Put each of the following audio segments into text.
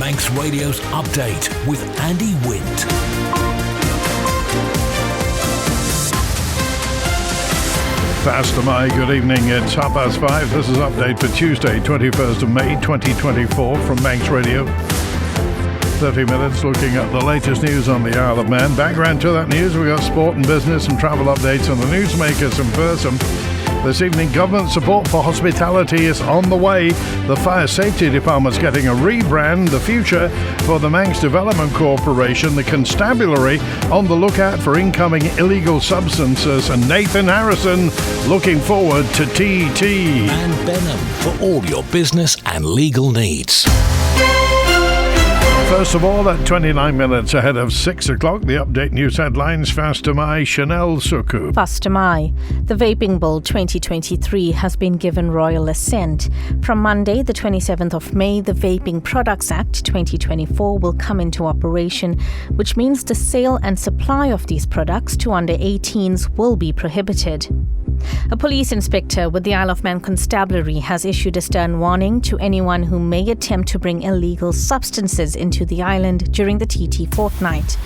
Manx Radio's Update with Andy Wint. Faster, my good evening. It's 5:30. This is Update for Tuesday, 21st of May, 2024 from Manx Radio. 30 minutes looking at the latest news on the Isle of Man. Background to that news, we've got sport and business and travel updates on the newsmakers in person. This evening, government support for hospitality is on the way. The Fire Safety Department's getting a rebrand. The future for the Manx Development Corporation. The Constabulary on the lookout for incoming illegal substances. And Nathan Harrison looking forward to TT. And Benham for all your business and legal needs. First of all, at 29 minutes ahead of 6 o'clock, the Update News headlines. Fastamai, Chanel Suku. Fastamai. The Vaping Bill 2023 has been given royal assent. From Monday, the 27th of May, the Vaping Products Act 2024 will come into operation, which means the sale and supply of these products to under 18s will be prohibited. A police inspector with the Isle of Man Constabulary has issued a stern warning to anyone who may attempt to bring illegal substances into the island during the TT fortnight.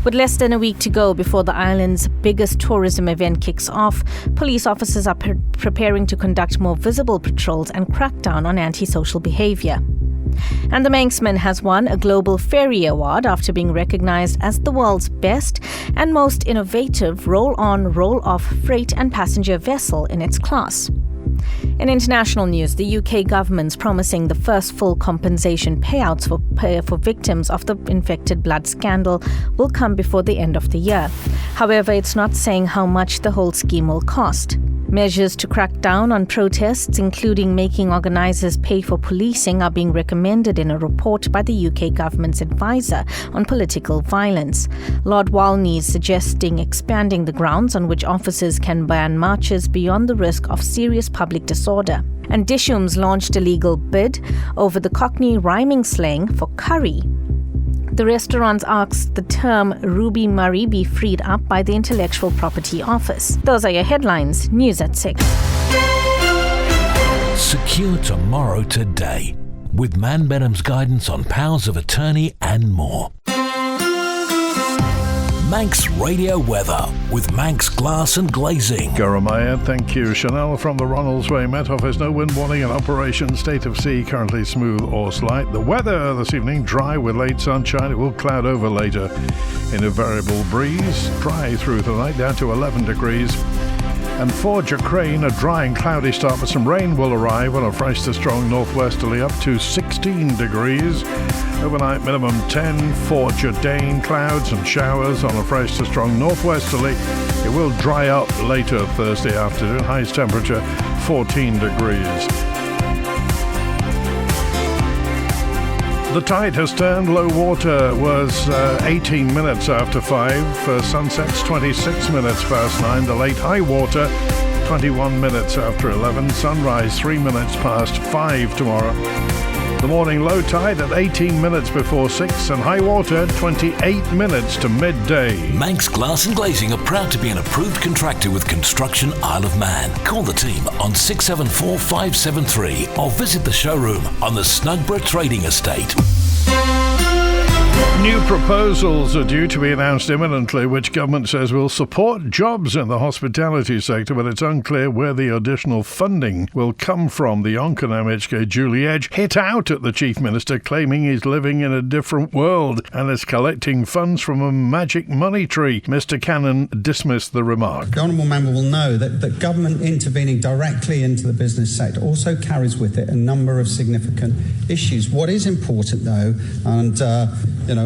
With less than a week to go before the island's biggest tourism event kicks off, police officers are preparing to conduct more visible patrols and crack down on antisocial behaviour. And the Manxman has won a Global Ferry Award after being recognised as the world's best and most innovative roll-on, roll-off freight and passenger vessel in its class. In international news, the UK government's promising the first full compensation payouts for victims of the infected blood scandal will come before the end of the year. However, it's not saying how much the whole scheme will cost. Measures to crack down on protests, including making organisers pay for policing, are being recommended in a report by the UK government's advisor on political violence. Lord Walney is suggesting expanding the grounds on which officers can ban marches beyond the risk of serious public disorder. And Dishoom's launched a legal bid over the Cockney rhyming slang for curry. The restaurant asks the term Ruby Murray be freed up by the Intellectual Property Office. Those are your headlines. News at 6. Secure tomorrow today with Man Benham's guidance on powers of attorney and more. Manx Radio Weather with Manx Glass and Glazing. Garamaya, thank you. Chanel from the Ronaldsway Met Office. No wind warning in operation. State of sea currently smooth or slight. The weather this evening dry with late sunshine. It will cloud over later in a variable breeze. Dry through the night down to 11 degrees. And for Jacrane, a dry and cloudy start, but some rain will arrive on a fresh to strong northwesterly up to 16 degrees. Overnight minimum 10 for Jardane, clouds and showers on a fresh to strong northwesterly. It will dry up later Thursday afternoon. Highest temperature 14 degrees. The tide has turned. Low water was 18 minutes after 5. Sunset's 26 minutes past 9. The late high water 21 minutes after 11. Sunrise 3 minutes past 5 tomorrow. The morning low tide at 18 minutes before 6 and high water 28 minutes to midday. Manx Glass and Glazing are proud to be an approved contractor with Construction Isle of Man. Call the team on 674 573 or visit the showroom on the Snugborough Trading Estate. New proposals are due to be announced imminently, which government says will support jobs in the hospitality sector, but it's unclear where the additional funding will come from. The Yonkan MHK Julie Edge hit out at the Chief Minister, claiming he's living in a different world and is collecting funds from a magic money tree. Mr Cannon dismissed the remark. The Honourable Member will know that government intervening directly into the business sector also carries with it a number of significant issues. What is important, though, and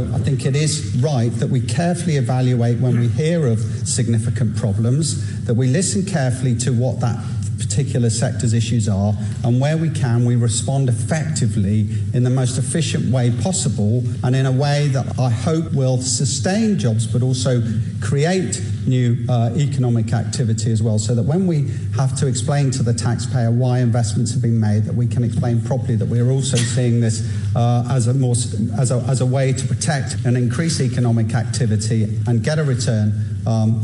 I think it is right that we carefully evaluate when we hear of significant problems, that we listen carefully to what that particular sector's issues are, and where we can, we respond effectively in the most efficient way possible and in a way that I hope will sustain jobs but also create new economic activity as well, so that when we have to explain to the taxpayer why investments have been made, that we can explain properly that we're also seeing this as a way to protect and increase economic activity and get a return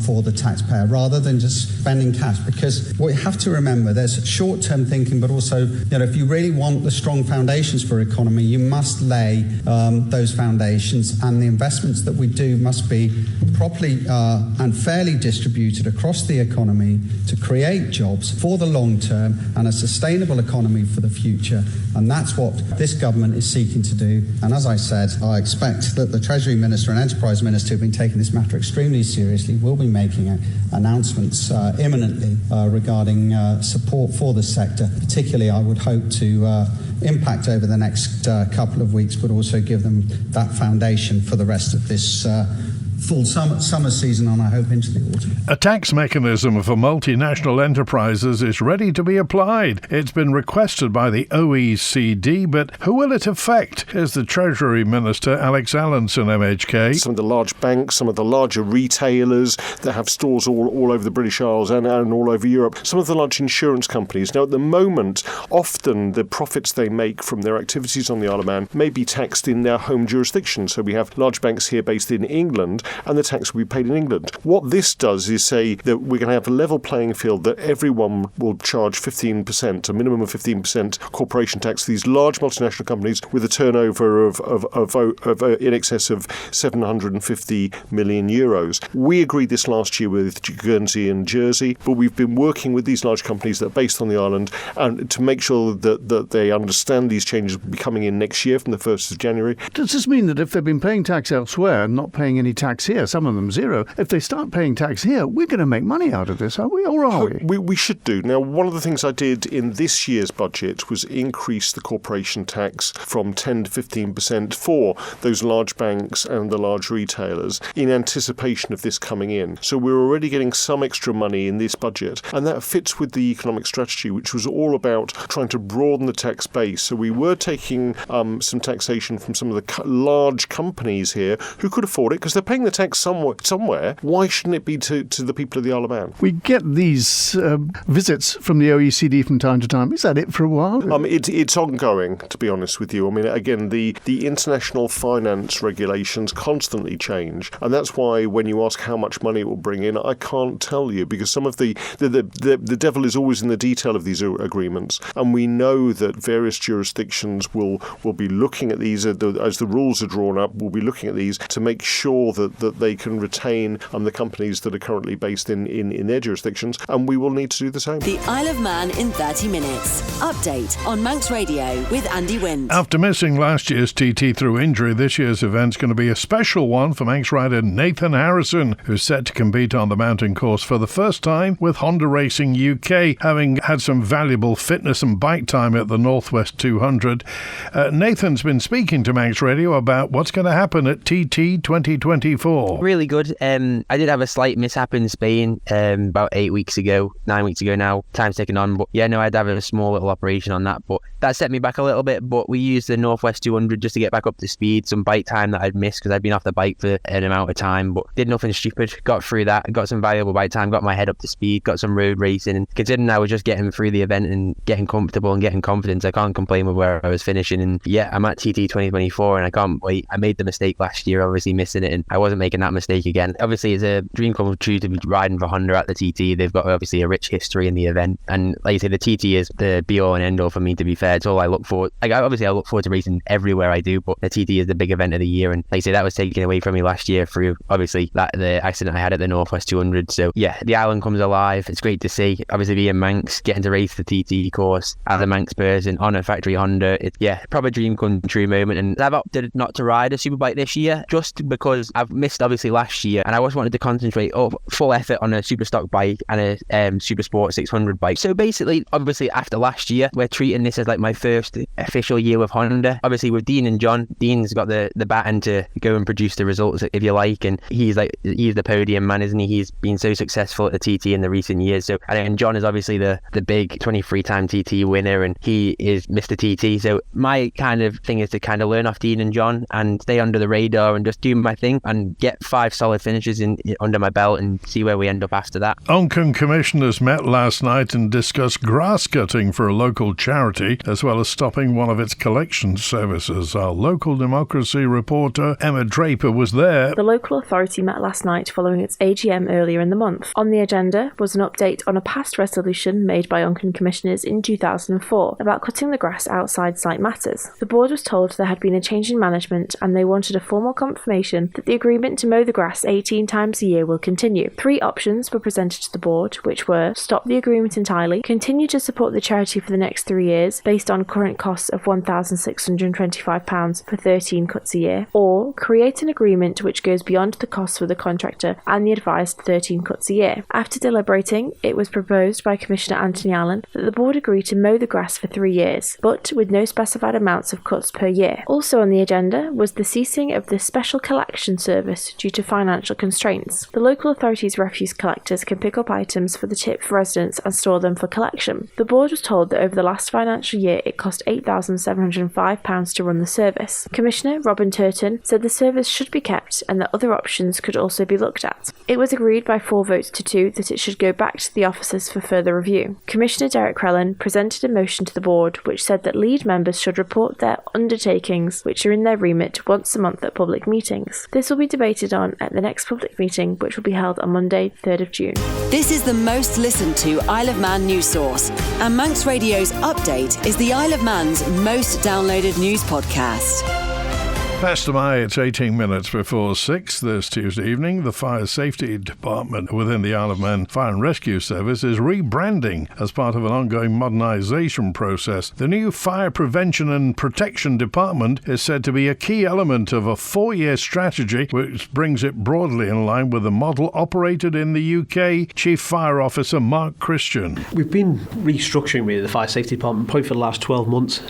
for the taxpayer, rather than just spending cash. Because what you have to remember remember, there's short-term thinking, but also, if you really want the strong foundations for economy, you must lay those foundations, and the investments that we do must be properly and fairly distributed across the economy to create jobs for the long term and a sustainable economy for the future. And that's what this government is seeking to do. And as I said, I expect that the Treasury Minister and Enterprise Minister, who have been taking this matter extremely seriously, will be making announcements imminently regarding support for the sector. Particularly, I would hope to impact over the next couple of weeks, but also give them that foundation for the rest of this full summer season, and I hope into the autumn. A tax mechanism for multinational enterprises is ready to be applied. It's been requested by the OECD, but who will it affect? Here's the Treasury Minister, Alex Allinson, MHK. Some of the large banks, some of the larger retailers that have stores all over the British Isles and all over Europe, some of the large insurance companies. Now, at the moment, often the profits they make from their activities on the Isle of Man may be taxed in their home jurisdiction. So we have large banks here based in England, and the tax will be paid in England. What this does is say that we're going to have a level playing field, that everyone will charge 15%, a minimum of 15% corporation tax for these large multinational companies with a turnover of in excess of 750 million euros. We agreed this last year with Guernsey and Jersey, but we've been working with these large companies that are based on the island and to make sure that they understand these changes will be coming in next year from the 1st of January. Does this mean that if they've been paying tax elsewhere and not paying any tax here, some of them zero, if they start paying tax here, we're going to make money out of this, are we, or are we? We should do. Now, one of the things I did in this year's budget was increase the corporation tax from 10 to 15% for those large banks and the large retailers in anticipation of this coming in. So we're already getting some extra money in this budget, and that fits with the economic strategy, which was all about trying to broaden the tax base. So we were taking some taxation from some of the large companies here who could afford it because they're paying the tax somewhere. Why shouldn't it be to the people of the Isle of Man? We get these visits from the OECD from time to time. Is that it for a while? It's ongoing, to be honest with you. I mean, again, the international finance regulations constantly change, and that's why when you ask how much money it will bring in, I can't tell you, because some of the devil is always in the detail of these agreements, and we know that various jurisdictions will be looking at these as the rules are drawn up. We'll be looking at these to make sure that they can retain the companies that are currently based in their jurisdictions, and we will need to do the same. The Isle of Man in 30 minutes. Update on Manx Radio with Andy Wint. After missing last year's TT through injury, this year's event's going to be a special one for Manx rider Nathan Harrison, who's set to compete on the mountain course for the first time with Honda Racing UK, having had some valuable fitness and bike time at the Northwest 200. Nathan's been speaking to Manx Radio about what's going to happen at TT 2024. Really good. I did have a slight mishap in Spain about 9 weeks ago now. Time's ticking on, but yeah, no, I had to have a small little operation on that, but that set me back a little bit. But we used the Northwest 200 just to get back up to speed, some bike time that I'd missed because I'd been off the bike for an amount of time, but did nothing stupid, got through that, got some valuable bike time, got my head up to speed, got some road racing, and considering I was just getting through the event and getting comfortable and getting confidence, I can't complain with where I was finishing. And yeah, I'm at TT 2024 and I can't wait. I made the mistake last year, obviously missing it, and I wasn't making that mistake again. Obviously, it's a dream come true to be riding for Honda at the TT. They've got obviously a rich history in the event, and like you say, the TT is the be all and end all for me, to be fair. It's all I look forward. I look forward to racing everywhere I do, but the TT is the big event of the year, and like I say, that was taken away from me last year through obviously the accident I had at the Northwest 200. So yeah, the island comes alive. It's great to see. Obviously being Manx, getting to race the TT course as a Manx person on a factory Honda, it's proper dream come true moment. And I've opted not to ride a superbike this year just because I've missed obviously last year, and I just wanted to concentrate full effort on a super stock bike and a super sport 600 bike. So basically, obviously after last year, we're treating this as like my first official year with Honda. Obviously with Dean and John, Dean's got the baton to go and produce the results, if you like, and he's the podium man, isn't he? He's been so successful at the TT in the recent years. So, and John is obviously the big 23-time TT winner, and he is Mr. TT. So my kind of thing is to kind of learn off Dean and John and stay under the radar and just do my thing and get 5 solid finishes under my belt and see where we end up after that. Onchan commissioners met last night and discussed grass cutting for a local charity, as well as stopping one of its collection services. Our local democracy reporter Emma Draper was there. The local authority met last night following its AGM earlier in the month. On the agenda was an update on a past resolution made by Onchan commissioners in 2004 about cutting the grass outside site matters. The board was told there had been a change in management and they wanted a formal confirmation that the agreement to mow the grass 18 times a year will continue. 3 options were presented to the board, which were stop the agreement entirely, continue to support the charity for the next 3 years based on current costs of £1,625 for 13 cuts a year, or create an agreement which goes beyond the costs for the contractor and the advised 13 cuts a year. After deliberating, it was proposed by Commissioner Anthony Allen that the board agree to mow the grass for 3 years, but with no specified amounts of cuts per year. Also on the agenda was the ceasing of the special collection service due to financial constraints. The local authority's refuse collectors can pick up items for the tip for residents and store them for collection. The board was told that over the last financial year it cost £8,705 to run the service. Commissioner Robin Turton said the service should be kept and that other options could also be looked at. It was agreed by 4 votes to 2 that it should go back to the officers for further review. Commissioner Derek Crellin presented a motion to the board which said that lead members should report their undertakings which are in their remit once a month at public meetings. This will be debated on at the next public meeting, which will be held on Monday, 3rd of June. This is the most listened to Isle of Man news source, and Manx Radio's Update is the Isle of Man's most downloaded news podcast. Pastor May, it's 18 minutes before 6 this Tuesday evening. The Fire Safety Department within the Isle of Man Fire and Rescue Service is rebranding as part of an ongoing modernisation process. The new Fire Prevention and Protection Department is said to be a key element of a 4-year strategy which brings it broadly in line with the model operated in the UK. Chief Fire Officer Mark Christian. We've been restructuring really the Fire Safety Department probably for the last 12 months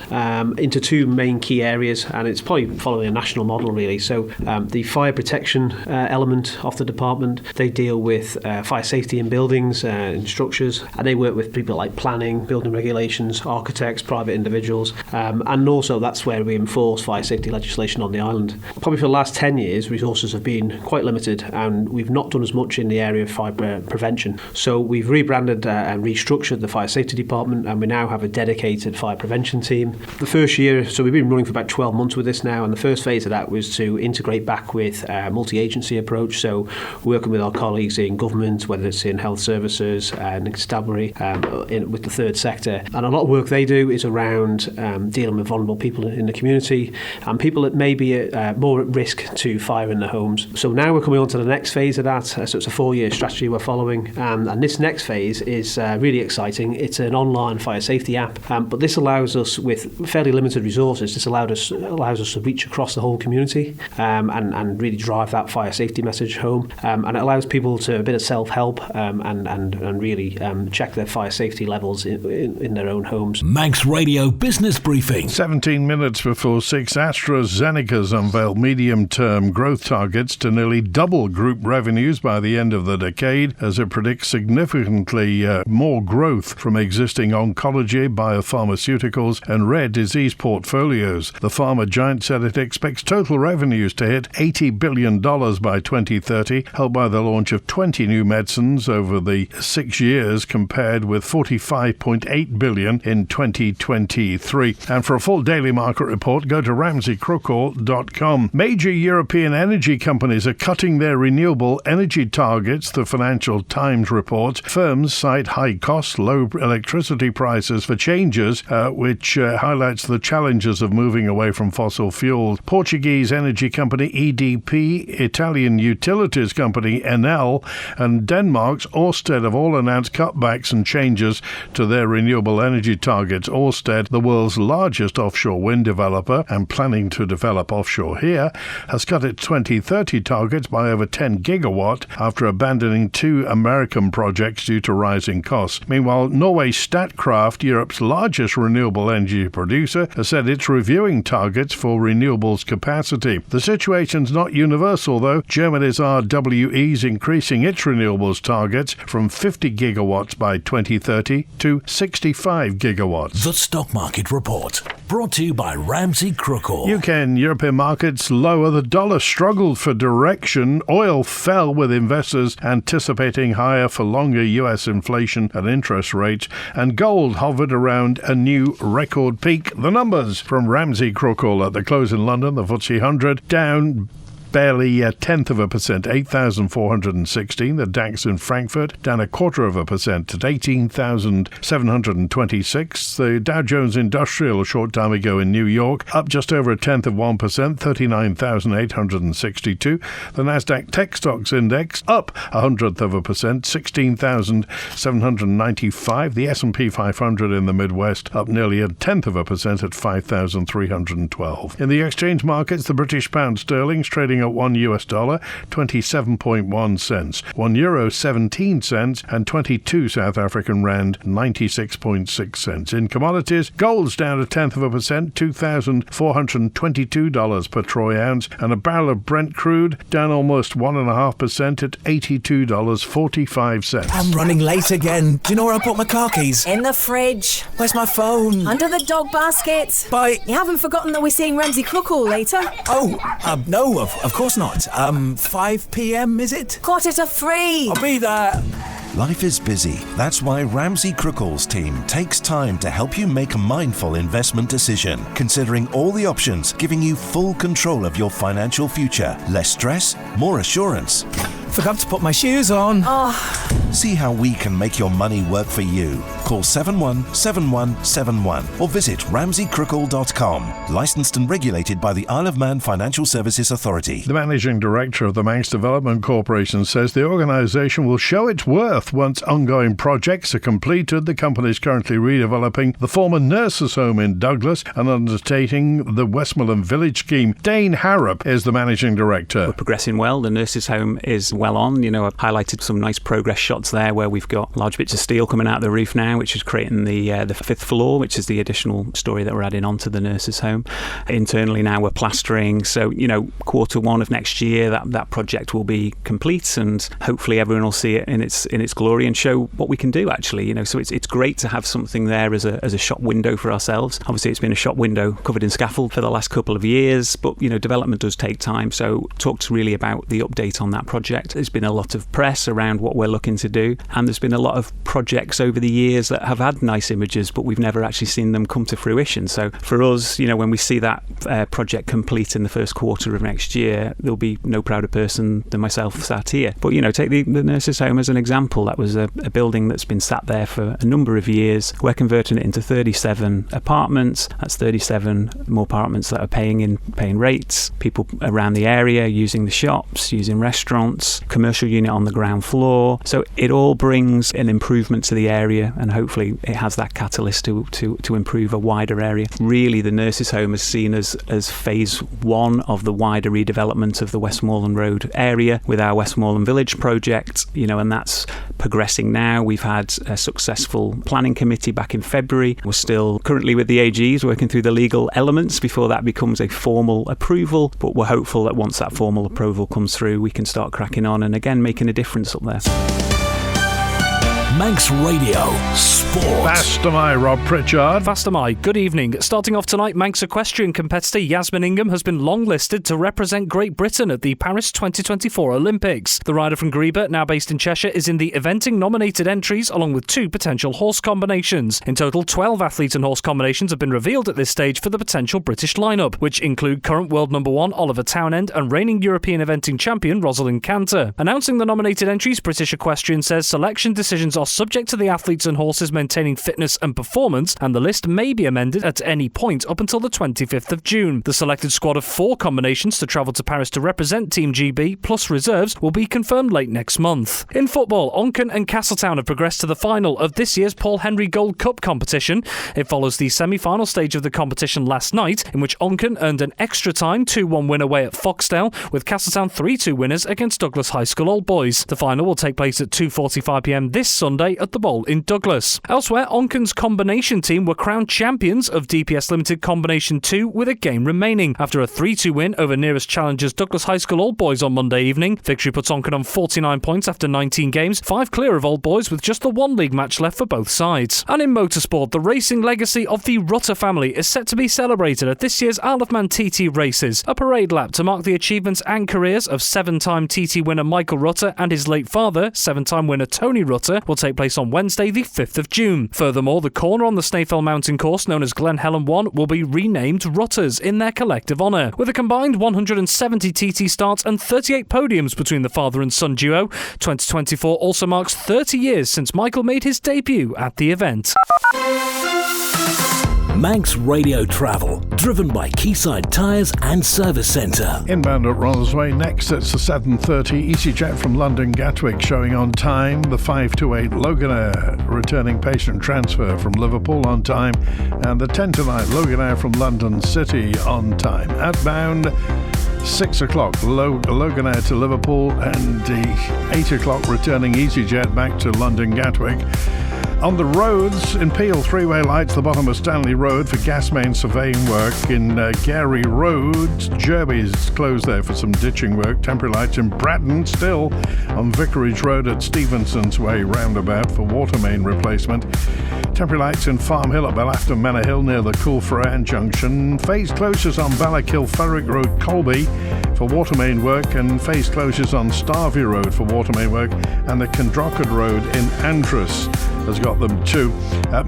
into 2 main key areas, and it's probably following a national model really. So the fire protection element of the department, they deal with fire safety in buildings and structures, and they work with people like planning, building regulations, architects, private individuals, and also that's where we enforce fire safety legislation on the island. Probably for the last 10 years resources have been quite limited and we've not done as much in the area of fire prevention. So we've rebranded and restructured the Fire Safety Department, and we now have a dedicated fire prevention team. The first year, so we've been running for about 12 months with this now, and the first phase of that was to integrate back with a multi-agency approach, so working with our colleagues in government, whether it's in health services and constabulary, with the third sector. And a lot of work they do is around dealing with vulnerable people in the community and people that may be more at risk to fire in their homes. So now we're coming on to the next phase of that. So it's a 4-year strategy we're following, and this next phase is really exciting. It's an online fire safety app, but this allows us, with fairly limited resources, this allows us to reach across the whole community and really drive that fire safety message home, and it allows people to a bit of self-help and really check their fire safety levels in their own homes. Manx Radio Business Briefing. 17 minutes before 6, AstraZeneca's unveiled medium-term growth targets to nearly double group revenues by the end of the decade, as it predicts significantly more growth from existing oncology, biopharmaceuticals and rare disease portfolios. The pharma giant said it expects total revenues to hit $80 billion by 2030, helped by the launch of 20 new medicines over the 6 years, compared with $45.8 billion in 2023. And for a full daily market report, go to ramseycrookall.com. Major European energy companies are cutting their renewable energy targets, the Financial Times reports. Firms cite high costs, low electricity prices for changes, which highlights the challenges of moving away from fossil fuels. Portuguese energy company EDP, Italian utilities company Enel, and Denmark's Ørsted have all announced cutbacks and changes to their renewable energy targets. Ørsted, the world's largest offshore wind developer and planning to develop offshore here, has cut its 2030 targets by over 10 gigawatt after abandoning 2 American projects due to rising costs. Meanwhile, Norway's Statkraft, Europe's largest renewable energy producer, has said it's reviewing targets for renewable renewables capacity. The situation's not universal, though. Germany's RWE's increasing its renewables targets from 50 gigawatts by 2030 to 65 gigawatts. The Stock Market Report, brought to you by Ramsey Crookall. UK and European markets lower. The dollar struggled for direction. Oil fell with investors anticipating higher for longer US inflation and interest rates. And gold hovered around a new record peak. The numbers from Ramsey Crookall at the close in London. The FTSE 100 down barely 0.1%, 8,416. The DAX in Frankfurt down 0.25% at 18,726. The Dow Jones Industrial a short time ago in New York up just over 0.1%, 39,862. The Nasdaq Tech Stocks Index up 0.1%, 16,795. The S&P 500 in the Midwest up nearly 0.1% at 5,312. In the exchange markets, the British pound sterling trading at $1 27.1 cents, €1 17 cents, and 22 South African rand 96.6 cents. In commodities, gold's down 0.1%, $2,422 per troy ounce, and a barrel of Brent crude down almost 1.5% at $82.45. I'm running late again. Do you know where I put my car keys? In the fridge. Where's my phone? Under the dog basket. Bye. You haven't forgotten that we're seeing Ramsey Crookall later? Oh, no, of course not. 5 p.m, is it? 2:45. I'll be there. Life is busy. That's why Ramsey Crookall's team takes time to help you make a mindful investment decision, considering all the options, giving you full control of your financial future. Less stress, more assurance. Forgot to put my shoes on. See how we can make your money work for you. Call 717171 or visit ramseycrookall.com. Licensed and regulated by the Isle of Man Financial Services Authority. The managing director of the Manx Development Corporation says the organisation will show its worth once ongoing projects are completed. The company is currently redeveloping the former nurses' home in Douglas and undertaking the Westmoreland Village scheme. Dane Harrop is the managing director. We're progressing well. The nurses' home is well on. I've highlighted some nice progress shots there where we've got large bits of steel coming out of the roof now, which is creating the fifth floor, which is the additional story that we're adding onto the nurses' home. Internally now we're plastering, so Q1 of next year that project will be complete, and hopefully everyone will see it in its glory and show what we can do actually. So it's great to have something there as a shop window for ourselves. Obviously it's been a shop window covered in scaffold for the last couple of years, but development does take time, so talked really about the update on that project. There's been a lot of press around what we're looking to do, and there's been a lot of projects over the years that have had nice images, but we've never actually seen them come to fruition. So for us, when we see that project complete in the first quarter of next year, there'll be no prouder person than myself sat here. But take the nurses' home as an example. That was a building that's been sat there for a number of years. We're converting it into 37 apartments. That's 37 more apartments that are paying rates. People around the area using the shops, using restaurants, commercial unit on the ground floor. So it all brings an improvement to the area, and hopefully it has that catalyst to improve a wider area. Really, the nurses' home is seen as phase one of the wider redevelopment of the Westmoreland Road area with our Westmoreland Village project, and that's progressing now. We've had a successful planning committee back in February. We're still currently with the AGs working through the legal elements before that becomes a formal approval, but we're hopeful that once that formal approval comes through, we can start cracking on and again making a difference up there. Manx Radio Sport. Fast am I, Rob Pritchard. Fast am I. Good evening. Starting off tonight, Manx equestrian competitor Yasmin Ingham has been longlisted to represent Great Britain at the Paris 2024 Olympics. The rider from Greba, now based in Cheshire, is in the eventing nominated entries along with 2 potential horse combinations. In total, 12 athlete and horse combinations have been revealed at this stage for the potential British lineup, which include current world number 1 Oliver Townend and reigning European eventing champion Rosalind Cantor. Announcing the nominated entries, British Equestrian says selection decisions are subject to the athletes and horses maintaining fitness and performance, and the list may be amended at any point up until the 25th of June. The selected squad of 4 combinations to travel to Paris to represent Team GB, plus reserves, will be confirmed late next month. In football, Onken and Castletown have progressed to the final of this year's Paul Henry Gold Cup competition. It follows the semi-final stage of the competition last night, in which Onken earned an extra time 2-1 win away at Foxdale, with Castletown 3-2 winners against Douglas High School Old Boys. The final will take place at 2:45 p.m. this Sunday Monday at the Bowl in Douglas. Elsewhere, Onken's combination team were crowned champions of DPS Limited Combination 2 with a game remaining. After a 3-2 win over nearest challengers Douglas High School Old Boys on Monday evening, victory puts Onken on 49 points after 19 games, 5 clear of Old Boys with just the one league match left for both sides. And in motorsport, the racing legacy of the Rutter family is set to be celebrated at this year's Isle of Man TT races. A parade lap to mark the achievements and careers of 7-time TT winner Michael Rutter and his late father, 7-time winner Tony Rutter, will take place on Wednesday the 5th of June. Furthermore, the corner on the Snaefell Mountain course known as Glen Helen 1 will be renamed Rutters in their collective honour. With a combined 170 TT starts and 38 podiums between the father and son duo, 2024 also marks 30 years since Michael made his debut at the event. Manx Radio Travel, driven by Quayside Tyres and Service Centre. Inbound at Rossway. Next, it's the 7:30 EasyJet from London Gatwick showing on time. The 528 Loganair returning patient transfer from Liverpool on time. And the 10-to-9 Loganair from London City on time. Outbound 6 o'clock Loganair to Liverpool, and the 8 o'clock returning EasyJet back to London Gatwick. On the roads, in Peel, three-way lights, the bottom of Stanley Road for gas main surveying work. In Gary Road, Jerby's closed there for some ditching work. Temporary lights in Bratton, still on Vicarage Road at Stevenson's Way roundabout for water main replacement. Temporary lights in Farm Hill at Belafton Manor Hill near the Coolfran Junction. Phase closures on Ballakill Ferrick Road, Colby for water main work, and phase closures on Starvey Road for water main work, and the Condrockard Road in Andrus has got them too.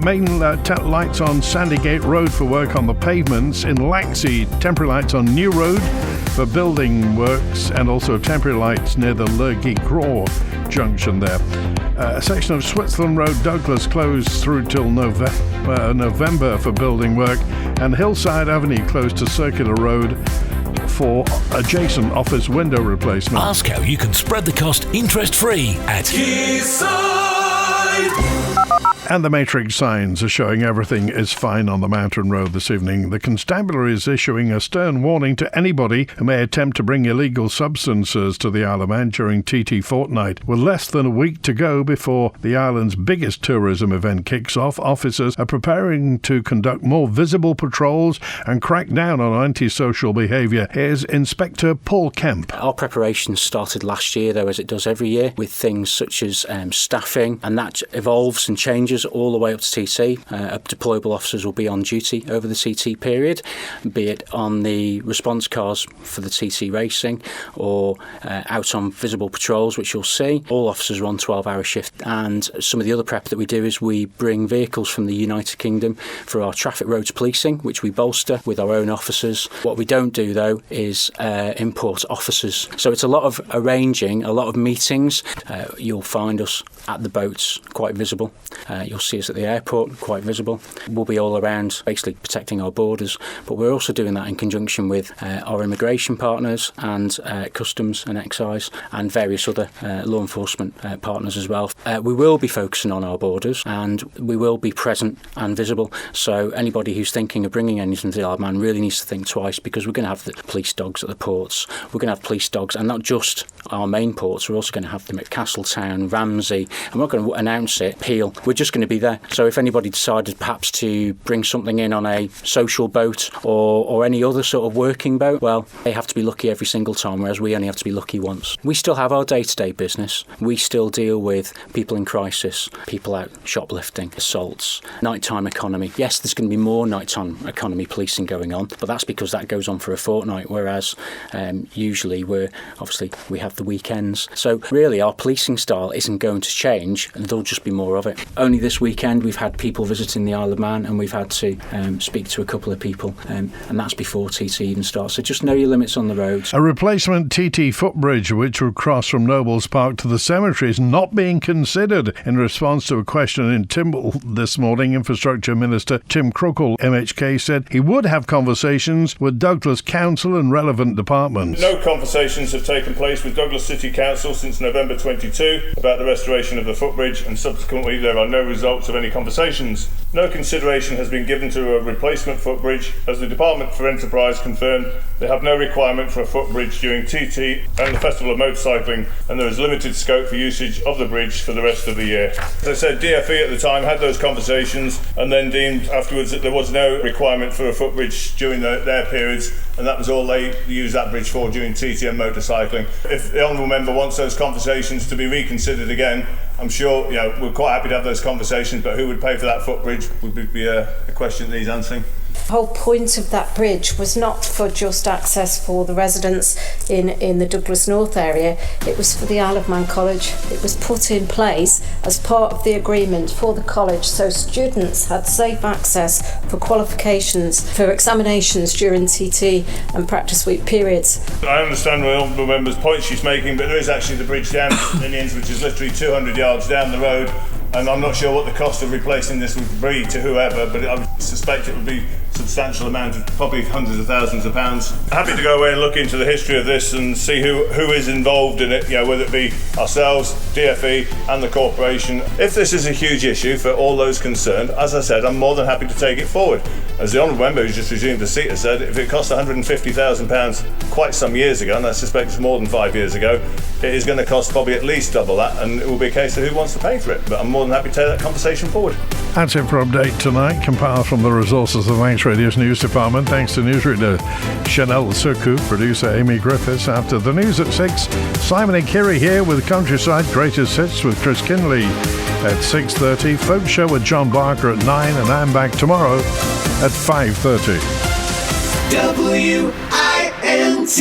Main lights on Sandygate Road for work on the pavements. In Laxey, temporary lights on New Road for building works, and also temporary lights near the Lurgy Graw junction there. A section of Switzerland Road, Douglas, closed through till November for building work, and Hillside Avenue closed to Circular Road for adjacent office window replacement. Ask how you can spread the cost interest-free at Quayside. And the matrix signs are showing everything is fine on the mountain road this evening. The Constabulary is issuing a stern warning to anybody who may attempt to bring illegal substances to the Isle of Man during TT fortnight. With less than a week to go before the island's biggest tourism event kicks off, officers are preparing to conduct more visible patrols and crack down on antisocial behaviour. Here's Inspector Paul Kemp. Our preparation started last year, though, as it does every year, with things such as staffing, and that evolves and changes all the way up to TT. Deployable officers will be on duty over the TT period, be it on the response cars for the TT racing or out on visible patrols, which you'll see. All officers are on 12-hour shift, and some of the other prep that we do is we bring vehicles from the United Kingdom for our traffic roads policing, which we bolster with our own officers. What we don't do, though, is import officers. So it's a lot of arranging, a lot of meetings. You'll find us at the boats, quite visible. You'll see us at the airport, quite visible. We'll be all around, basically protecting our borders, but we're also doing that in conjunction with our immigration partners and customs and excise and various other law enforcement partners as well. We will be focusing on our borders, and we will be present and visible. So anybody who's thinking of bringing anything to the Isle of Man really needs to think twice, because we're going to have the police dogs at the ports. We're going to have police dogs, and not just our main ports. We're also going to have them at Castletown, Ramsey. I'm not going to announce it, Peel. We're just going to be there. So if anybody decided perhaps to bring something in on a social boat or any other sort of working boat, well, they have to be lucky every single time, whereas we only have to be lucky once. We still have our day-to-day business. We still deal with people in crisis, people out shoplifting, assaults, nighttime economy. Yes, there's going to be more nighttime economy policing going on, but that's because that goes on for a fortnight, whereas usually we have the weekends. So really our policing style isn't going to change, and there'll just be more of it. Only this weekend we've had people visiting the Isle of Man, and we've had to speak to a couple of people, and that's before TT even starts. So just know your limits on the roads. A replacement TT footbridge which would cross from Nobles Park to the cemetery is not being considered. In response to a question in Timble this morning, Infrastructure Minister Tim Crookall, MHK, said he would have conversations with Douglas Council and relevant departments. No conversations have taken place with Douglas City Council since November 22 about the restoration of the footbridge, and Subsequently, there are no results of any conversations. No consideration has been given to a replacement footbridge, as the Department for Enterprise confirmed they have no requirement for a footbridge during TT and the Festival of Motorcycling, and there is limited scope for usage of the bridge for the rest of the year. As I said, DFE at the time had those conversations and then deemed afterwards that there was no requirement for a footbridge during their periods, and that was all they used that bridge for during TT and motorcycling. If the Honourable Member wants those conversations to be reconsidered again, I'm sure we're quite happy to have those conversations, but who would pay for that footbridge would be a question that needs answering. The whole point of that bridge was not for just access for the residents in the Douglas North area, it was for the Isle of Man College. It was put in place as part of the agreement for the college, so students had safe access for qualifications, for examinations during TT and practice week periods. I understand the Honourable Member's point she's making, but there is actually the bridge down to Minions, which is literally 200 yards down the road, and I'm not sure what the cost of replacing this would be to whoever, but I would suspect it would be a substantial amount of probably hundreds of thousands of pounds. Happy to go away and look into the history of this and see who is involved in it, whether it be ourselves, DFE and the corporation. If this is a huge issue for all those concerned, as I said, I'm more than happy to take it forward. As the Honourable Member who's just resumed the seat has said, if it cost £150,000 quite some years ago, and I suspect it's more than 5 years ago, it is going to cost probably at least double that, and it will be a case of who wants to pay for it. But I'm more than happy to take that conversation forward. That's it for Update Tonight, compiled from the resources of Manx Radio's news department. Thanks to newsreader Chanel Suku, producer Amy Griffiths. After the news at 6, Simon and Kiri here with Countryside Greatest Hits with Chris Kinley at 6:30. Folk Show with John Barker at 9, and I'm back tomorrow at 5:30. WINT